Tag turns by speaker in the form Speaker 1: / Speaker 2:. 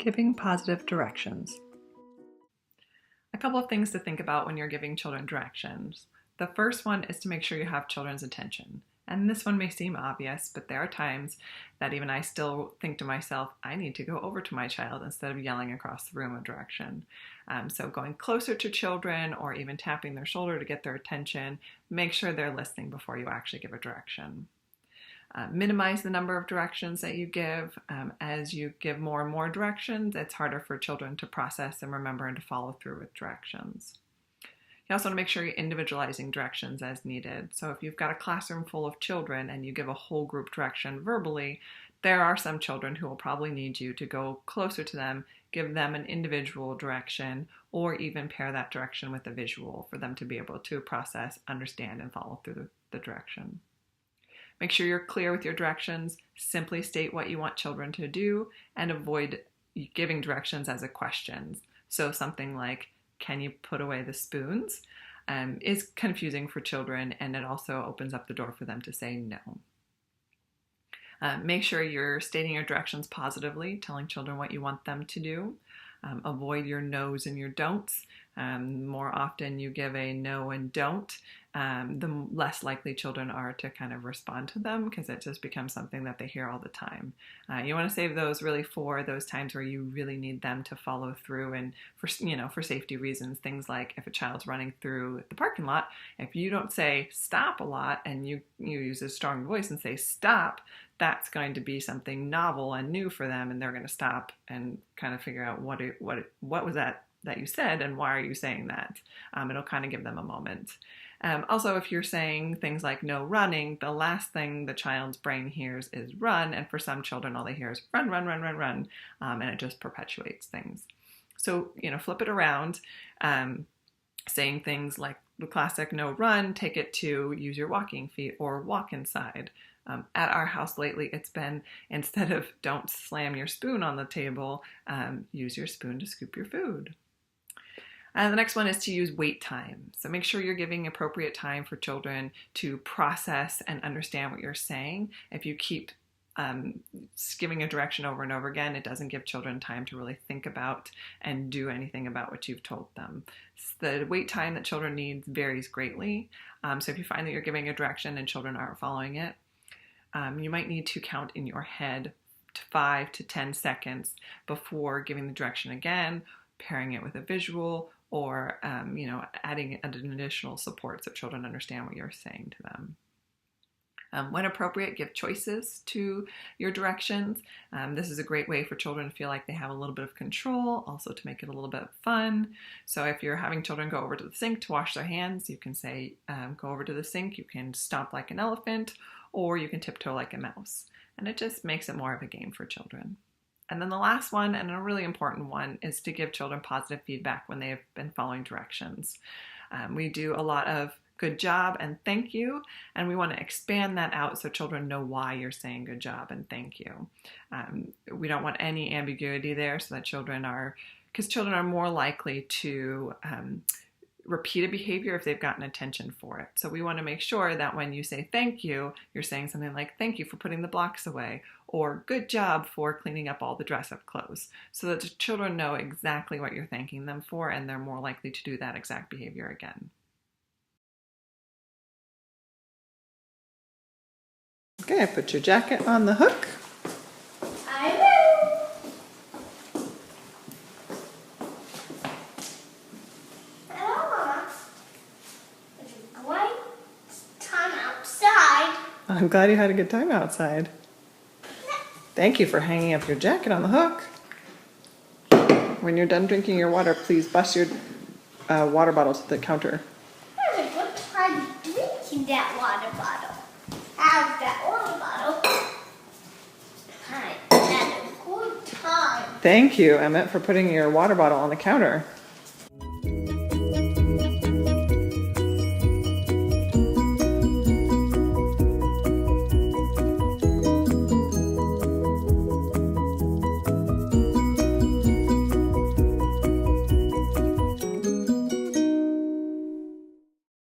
Speaker 1: Giving positive directions. A couple of things to think about when you're giving children directions. The first one is to make sure you have children's attention. And this one may seem obvious, but there are times that even I still think to myself, I need to go over to my child instead of yelling across the room a direction. So going closer to children or even tapping their shoulder to get their attention, make sure they're listening before you actually give a direction. Minimize the number of directions that you give. As you give more and more directions, it's harder for children to process and remember and to follow through with directions. You also want to make sure you're individualizing directions as needed. So if you've got a classroom full of children and you give a whole group direction verbally, there are some children who will probably need you to go closer to them, give them an individual direction, or even pair that direction with a visual for them to be able to process, understand, and follow through the direction. Make sure you're clear with your directions. Simply state what you want children to do and avoid giving directions as a question. So something like, can you put away the spoons? Is confusing for children, and it also opens up the door for them to say no. Make sure you're stating your directions positively, telling children what you want them to do. Avoid your no's and your don'ts. More often you give a no and don't, the less likely children are to kind of respond to them because it just becomes something that they hear all the time. You want to save those really for those times where you really need them to follow through, and for safety reasons, things like if a child's running through the parking lot, if you don't say stop a lot and you use a strong voice and say stop, that's going to be something novel and new for them, and they're going to stop and kind of figure out what was that you said and why are you saying that. It'll kind of give them a moment. Also, if you're saying things like no running, the last thing the child's brain hears is run, and for some children all they hear is run, run, run, run, run, and it just perpetuates things. So, flip it around, saying things like the classic no run, take it to use your walking feet or walk inside. At our house lately, it's been, instead of don't slam your spoon on the table, use your spoon to scoop your food. And the next one is to use wait time. So make sure you're giving appropriate time for children to process and understand what you're saying. If you keep giving a direction over and over again, it doesn't give children time to really think about and do anything about what you've told them. The wait time that children need varies greatly. So if you find that you're giving a direction and children aren't following it, you might need to count in your head to 5 to 10 seconds before giving the direction again, pairing it with a visual, or adding an additional support so children understand what you're saying to them. When appropriate, give choices to your directions. This is a great way for children to feel like they have a little bit of control, also to make it a little bit fun. So if you're having children go over to the sink to wash their hands, you can say, go over to the sink, you can stomp like an elephant, or you can tiptoe like a mouse. And it just makes it more of a game for children. And then the last one, and a really important one, is to give children positive feedback when they have been following directions. We do a lot of good job and thank you, and we want to expand that out so children know why you're saying good job and thank you. We don't want any ambiguity there, so that children are more likely to repeat a behavior if they've gotten attention for it. So we want to make sure that when you say thank you, you're saying something like thank you for putting the blocks away, or good job for cleaning up all the dress-up clothes, so that the children know exactly what you're thanking them for, and they're more likely to do that exact behavior again. Okay, put your jacket on the hook.
Speaker 2: I will. Hello, Mama. It's a great time outside.
Speaker 1: I'm glad you had a good time outside. Thank you for hanging up your jacket on the hook. When you're done drinking your water, please bust your water bottle to the counter.
Speaker 2: That was a good time drinking that water bottle. Have that water bottle. I had a good time.
Speaker 1: Thank you, Emmett, for putting your water bottle on the counter.